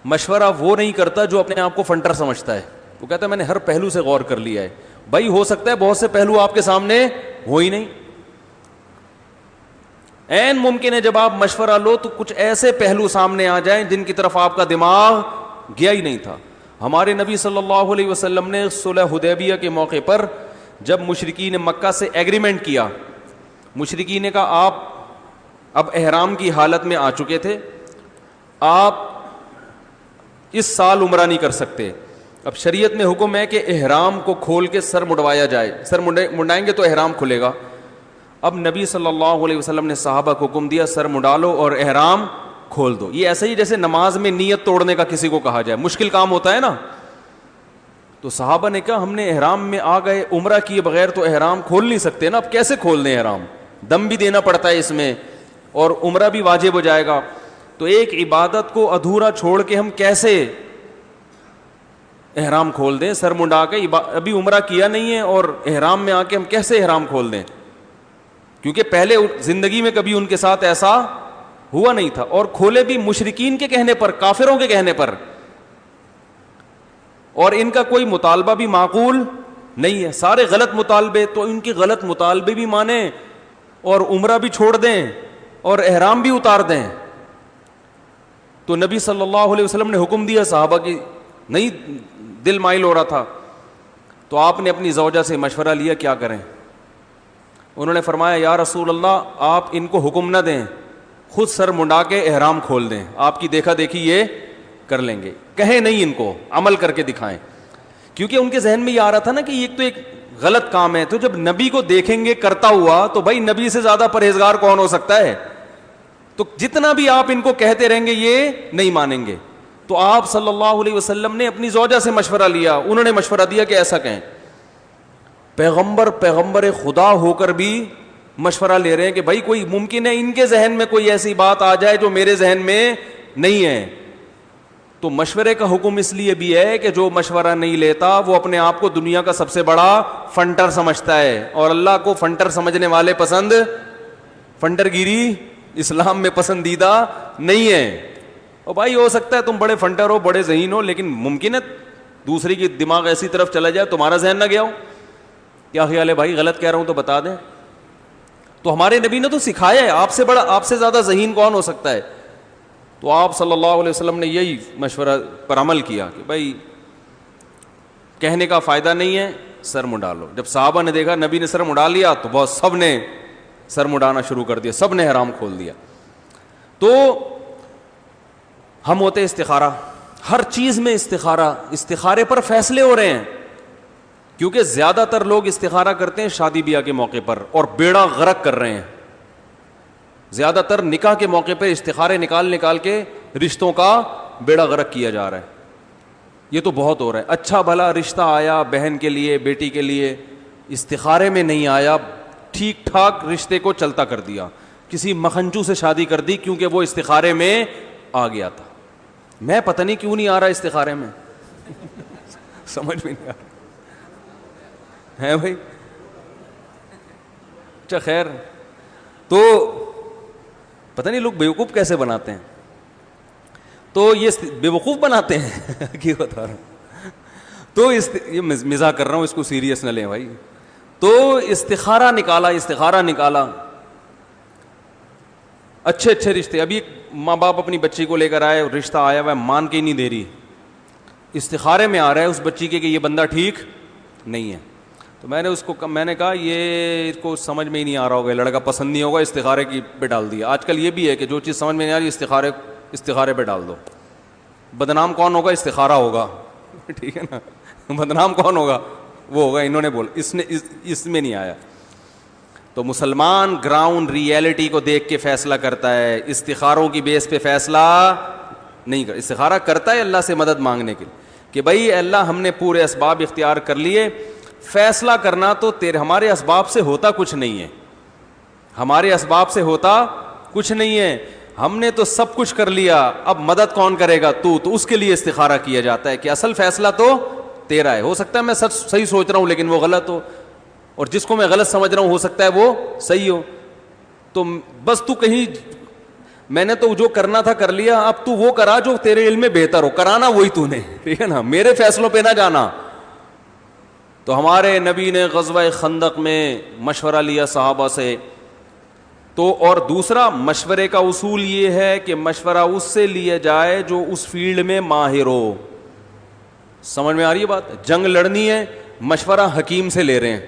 مشورہ وہ نہیں کرتا جو اپنے آپ کو فنٹر سمجھتا ہے. وہ کہتا ہے میں نے ہر پہلو سے غور کر لیا ہے. بھائی ہو سکتا ہے بہت سے پہلو آپ کے سامنے ہو ہی نہیں. عین ممکن ہے جب آپ مشورہ لو تو کچھ ایسے پہلو سامنے آ جائیں جن کی طرف آپ کا دماغ گیا ہی نہیں تھا. ہمارے نبی صلی اللہ علیہ وسلم نے صلح حدیبیہ کے موقع پر جب مشرکین مکہ سے ایگریمنٹ کیا, مشرکین نے کہا آپ اب احرام کی حالت میں آ چکے تھے, آپ اس سال عمرہ نہیں کر سکتے. اب شریعت میں حکم ہے کہ احرام کو کھول کے سر مڈوایا جائے, سر منڈائیں گے تو احرام کھلے گا. اب نبی صلی اللہ علیہ وسلم نے صحابہ کو حکم دیا سر مڈالو اور احرام کھول دو. یہ ایسا ہی جیسے نماز میں نیت توڑنے کا کسی کو کہا جائے, مشکل کام ہوتا ہے نا. تو صحابہ نے کہا ہم نے احرام میں آ گئے, عمرہ کیے بغیر تو احرام کھول نہیں سکتے نا, اب کیسے کھول دیں احرام, دم بھی دینا پڑتا ہے اس میں اور عمرہ بھی واجب ہو جائے گا. تو ایک عبادت کو ادھورا چھوڑ کے ہم کیسے احرام کھول دیں, سر منڈا کے ابھی عمرہ کیا نہیں ہے اور احرام میں آ کے ہم کیسے احرام کھول دیں, کیونکہ پہلے زندگی میں کبھی ان کے ساتھ ایسا ہوا نہیں تھا. اور کھولے بھی مشرکین کے کہنے پر, کافروں کے کہنے پر, اور ان کا کوئی مطالبہ بھی معقول نہیں ہے, سارے غلط مطالبے. تو ان کی غلط مطالبے بھی مانیں اور عمرہ بھی چھوڑ دیں اور احرام بھی اتار دیں. تو نبی صلی اللہ علیہ وسلم نے حکم دیا, صحابہ کی نہیں دل مائل ہو رہا تھا, تو آپ نے اپنی زوجہ سے مشورہ لیا کیا کریں. انہوں نے فرمایا یا رسول اللہ آپ ان کو حکم نہ دیں, خود سر منڈا کے احرام کھول دیں, آپ کی دیکھا دیکھی یہ کر لیں گے. کہیں نہیں ان کو, عمل کر کے دکھائیں. کیونکہ ان کے ذہن میں یہ آ رہا تھا نا کہ یہ تو ایک غلط کام ہے, تو جب نبی کو دیکھیں گے کرتا ہوا تو بھائی نبی سے زیادہ پرہیزگار کون ہو سکتا ہے. تو جتنا بھی آپ ان کو کہتے رہیں گے یہ نہیں مانیں گے. تو آپ صلی اللہ علیہ وسلم نے اپنی زوجہ سے مشورہ لیا, انہوں نے مشورہ دیا کہ ایسا کہیں. پیغمبر خدا ہو کر بھی مشورہ لے رہے ہیں کہ بھائی کوئی ممکن ہے ان کے ذہن میں کوئی ایسی بات آ جائے جو میرے ذہن میں نہیں ہے. تو مشورے کا حکم اس لیے بھی ہے کہ جو مشورہ نہیں لیتا وہ اپنے آپ کو دنیا کا سب سے بڑا فنٹر سمجھتا ہے, اور اللہ کو فنٹر سمجھنے والے پسند, فنٹر گیری اسلام میں پسندیدہ نہیں ہے. اور بھائی ہو سکتا ہے تم بڑے فنٹر ہو, بڑے ذہین ہو, لیکن ممکن ہے دوسری کی دماغ ایسی طرف چلا جائے تمہارا ذہن نہ گیا ہو. کیا خیال ہے بھائی, غلط کہہ رہا ہوں تو بتا دیں. تو ہمارے نبی نے تو سکھایا ہے, آپ سے بڑا, آپ سے زیادہ ذہین کون ہو سکتا ہے. تو آپ صلی اللہ علیہ وسلم نے یہی مشورہ پر عمل کیا کہ بھائی کہنے کا فائدہ نہیں ہے, سر منڈا لو. جب صحابہ نے دیکھا نبی نے سر منڈا لیا تو بہت سب نے سر منڈانا شروع کر دیا, سب نے حرام کھول دیا. تو ہم ہوتے استخارہ, ہر چیز میں استخارہ, استخارے پر فیصلے ہو رہے ہیں. کیونکہ زیادہ تر لوگ استخارہ کرتے ہیں شادی بیاہ کے موقع پر اور بیڑا غرق کر رہے ہیں. زیادہ تر نکاح کے موقع پہ استخارے نکال کے رشتوں کا بیڑا غرق کیا جا رہا ہے. یہ تو بہت ہو رہا ہے. اچھا بھلا رشتہ آیا بہن کے لیے, بیٹی کے لیے, استخارے میں نہیں آیا, ٹھیک ٹھاک رشتے کو چلتا کر دیا, کسی مکھنچو سے شادی کر دی کیونکہ وہ استخارے میں آ گیا تھا. میں پتہ نہیں کیوں نہیں آ رہا استخارے میں سمجھ میں نہیں آ رہا ہے بھائی. اچھا خیر, تو پتہ نہیں لوگ بیوقوف کیسے بناتے ہیں. تو یہ بیوقوف بناتے ہیں کیا بتا رہا ہوں. تو یہ مزاح کر رہا ہوں, اس کو سیریس نہ لیں بھائی. تو استخارہ نکالا, اچھے رشتے. ابھی ماں باپ اپنی بچی کو لے کر آئے, رشتہ آیا ہوا ہے, مان کے ہی نہیں دے رہی, استخارے میں آ رہا ہے اس بچی کے کہ یہ بندہ ٹھیک نہیں ہے. تو میں نے کہا یہ اس کو سمجھ میں ہی نہیں آ رہا ہوگا, لڑکا پسند نہیں ہوگا, استخارے کی پہ ڈال دیا. آج کل یہ بھی ہے کہ جو چیز سمجھ میں نہیں آ رہی استخارے پہ ڈال دو. بدنام کون ہوگا, استخارہ ہوگا, ٹھیک ہے نا. بدنام کون ہوگا, وہ ہوگا انہوں نے بول, اس میں نہیں آیا. تو مسلمان گراؤنڈ ریئلٹی کو دیکھ کے فیصلہ کرتا ہے, استخاروں کی بیس پہ فیصلہ نہیں کرتا. استخارہ کرتا ہے اللہ سے مدد مانگنے کے لیے کہ بھائی اللہ ہم نے پورے اسباب اختیار کر لیے. فیصلہ کرنا تو ہمارے اسباب سے ہوتا کچھ نہیں ہے, ہمارے اسباب سے ہوتا کچھ نہیں ہے. ہم نے تو سب کچھ کر لیا, اب مدد کون کرے گا, تو اس کے لیے استخارہ کیا جاتا ہے کہ اصل فیصلہ تو تیرا ہے. ہو سکتا ہے میں صحیح سوچ رہا ہوں لیکن وہ غلط ہو, اور جس کو میں غلط سمجھ رہا ہوں ہو سکتا ہے وہ صحیح ہو. تو بس تو کہیں میں نے تو جو کرنا تھا کر لیا, اب تو وہ کرا جو تیرے علم میں بہتر ہو, کرانا وہی تو نے, ٹھیک ہے نا, میرے فیصلوں پہ نہ جانا. تو ہمارے نبی نے غزوہ خندق میں مشورہ لیا صحابہ سے. تو اور دوسرا مشورے کا اصول یہ ہے کہ مشورہ اس سے لیا جائے جو اس فیلڈ میں ماہر ہو. سمجھ میں آ رہی ہے بات؟ جنگ لڑنی ہے, مشورہ حکیم سے لے رہے ہیں.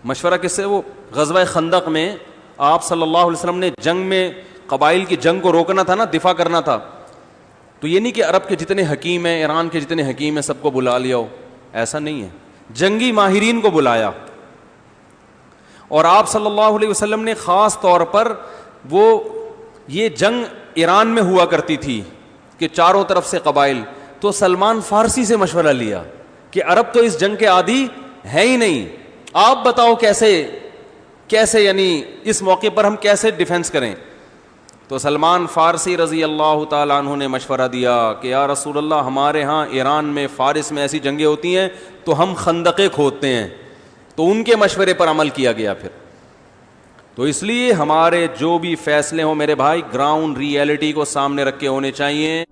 مشورہ کس سے؟ وہ غزوہ خندق میں آپ صلی اللہ علیہ وسلم نے جنگ میں قبائل کی جنگ کو روکنا تھا نا, دفاع کرنا تھا. تو یہ نہیں کہ عرب کے جتنے حکیم ہیں, ایران کے جتنے حکیم ہیں, سب کو بلا لیا ہو, ایسا نہیں ہے. جنگی ماہرین کو بلایا. اور آپ صلی اللہ علیہ وسلم نے خاص طور پر وہ یہ جنگ ایران میں ہوا کرتی تھی کہ چاروں طرف سے قبائل, تو سلمان فارسی سے مشورہ لیا کہ عرب تو اس جنگ کے عادی ہے ہی نہیں, آپ بتاؤ کیسے یعنی اس موقع پر ہم کیسے ڈیفنس کریں. تو سلمان فارسی رضی اللہ تعالیٰ عنہ نے مشورہ دیا کہ یا رسول اللہ, ہمارے ہاں ایران میں فارس میں ایسی جنگیں ہوتی ہیں تو ہم خندقیں کھودتے ہیں. تو ان کے مشورے پر عمل کیا گیا پھر. تو اس لیے ہمارے جو بھی فیصلے ہوں میرے بھائی, گراؤنڈ ریئلٹی کو سامنے رکھ کے ہونے چاہیے.